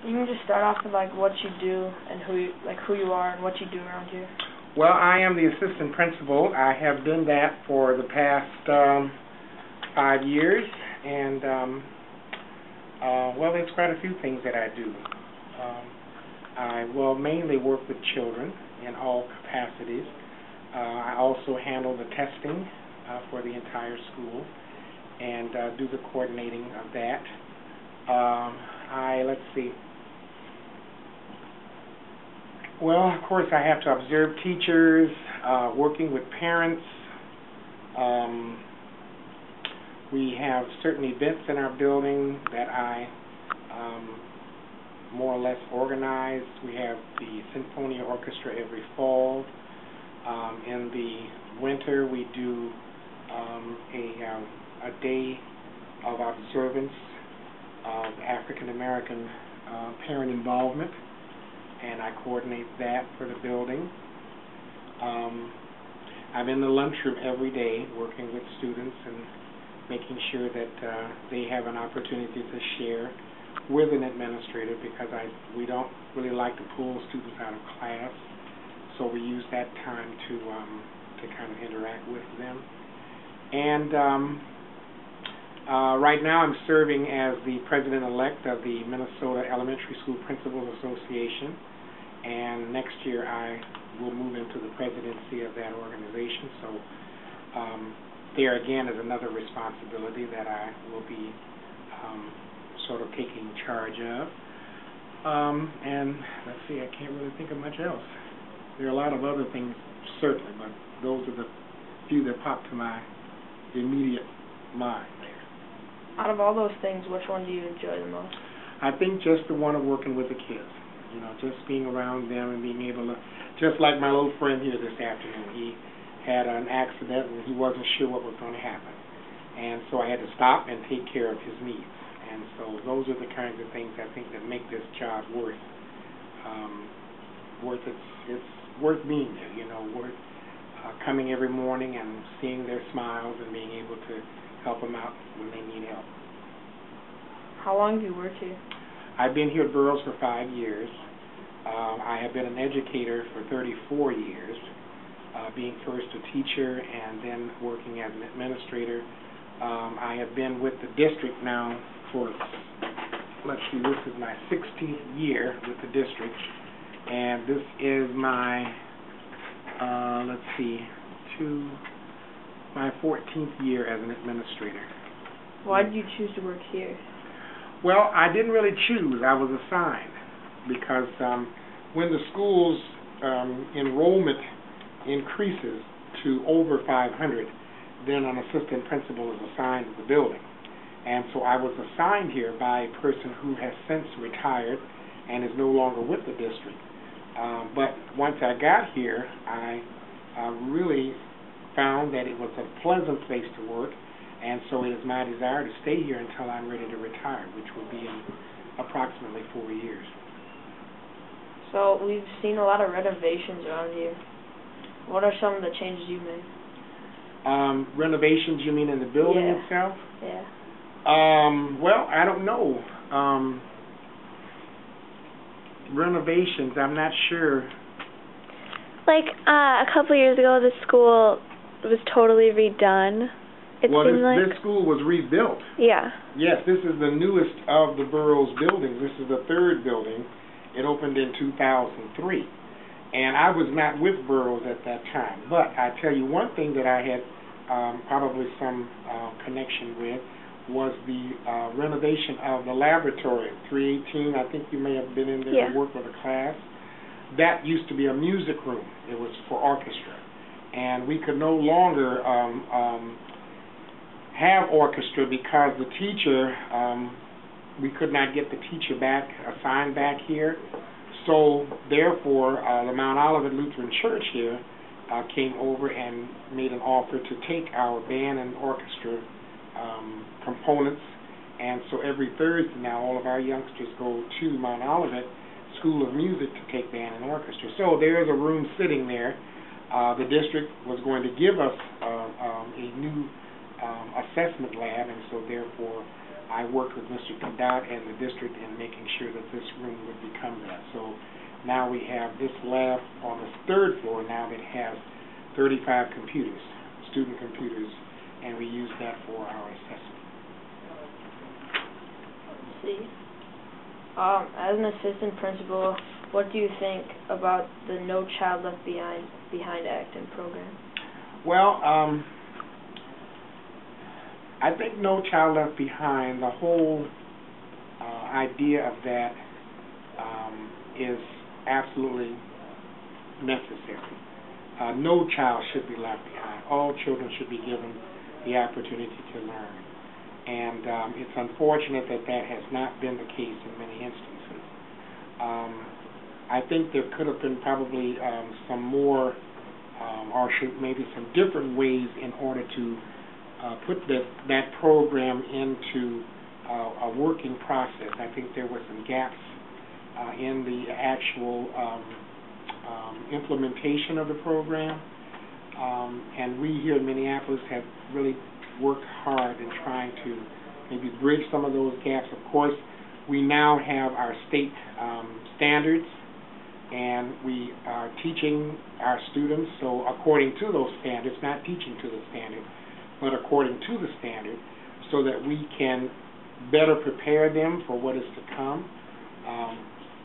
You can just start off with like what you do and who you are and what you do around here. Well, I am the assistant principal. I have been that for the past 5 years, and well, there's quite a few things that I do. I will mainly work with children in all capacities. I also handle the testing for the entire school and do the coordinating of that. Let's see. Well, of course, I have to observe teachers, working with parents. We have certain events in our building that I more or less organize. We have the Sinfonia Orchestra every fall. In the winter, we do a day of observance of African American parent involvement, and I coordinate that for the building. I'm in the lunchroom every day working with students and making sure that they have an opportunity to share with an administrator, because we don't really like to pull students out of class, so we use that time to kind of interact with them. And right now I'm serving as the president-elect of the Minnesota Elementary School Principals Association, and next year I will move into the presidency of that organization. So there again is another responsibility that I will be sort of taking charge of. And let's see, I can't really think of much else. There are a lot of other things, certainly, but those are the few that pop to my immediate mind there. Out of all those things, which one do you enjoy the most? I think just the one of working with the kids. You know, just being around them and being able to, just like my little friend here this afternoon, he had an accident and he wasn't sure what was going to happen. And so I had to stop and take care of his needs. And so those are the kinds of things I think that make this job worth it's worth being there, you know, worth coming every morning and seeing their smiles and being able to help them out when they need help. How long have you worked here? I've been here at Burroughs for 5 years. I have been an educator for 34 years, being first a teacher and then working as an administrator. I have been with the district now for, let's see, this is my 16th year with the district, and this is my, let's see, my 14th year as an administrator. Why did you choose to work here? Well, I didn't really choose. I was assigned, because when the school's enrollment increases to over 500, then an assistant principal is assigned to the building. And so I was assigned here by a person who has since retired and is no longer with the district. But once I got here, I really found that it was a pleasant place to work, and so it is my desire to stay here until I'm ready to retire, which will be in approximately 4 years. So we've seen a lot of renovations around here. What are some of the changes you made? Renovations, you mean in the building itself? Yeah. Well, I don't know. Renovations, I'm not sure. Like a couple years ago, the school was totally redone. This school was rebuilt. Yeah. Yes, this is the newest of the Burroughs buildings. This is the third building. It opened in 2003. And I was not with Burroughs at that time. But I tell you one thing that I had probably some connection with was the renovation of the laboratory, 318. I think you may have been in there to work with a class. That used to be a music room. It was for orchestra. And we could no longer have orchestra because the teacher, we could not get the teacher assigned back here. So therefore, the Mount Olivet Lutheran Church here came over and made an offer to take our band and orchestra components, and so every Thursday now all of our youngsters go to Mount Olivet School of Music to take band and orchestra. So there is a room sitting there. The district was going to give us a new assessment lab, and so therefore I worked with Mr. Cadat and the district in making sure that this room would become that. So now we have this lab on the third floor now that has 35 computers, student computers, and we use that for our assessment. Let's see. As an assistant principal, what do you think about the No Child Left Behind Act and program? Well, I think No Child Left Behind, the whole idea of that is absolutely necessary. No child should be left behind. All children should be given the opportunity to learn. And it's unfortunate that that has not been the case in many instances. I think there could have been probably some more, or maybe some different ways in order to put that program into a working process. I think there were some gaps in the actual implementation of the program, and we here in Minneapolis have really worked hard in trying to maybe bridge some of those gaps. Of course, we now have our state standards, and we are teaching our students, so according to those standards, not teaching to the standard, but according to the standard, so that we can better prepare them for what is to come.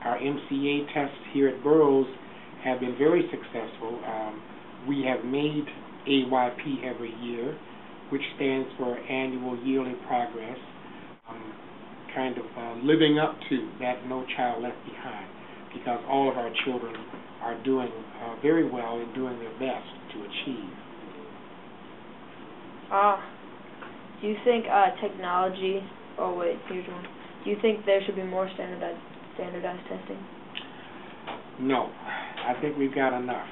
Our MCA tests here at Burroughs have been very successful. We have made AYP every year, which stands for Annual Yearly Progress, kind of living up to that No Child Left Behind, because all of our children are doing very well and doing their best to achieve. Do you think technology, here's one. Do you think there should be more standardized testing? No, I think we've got enough.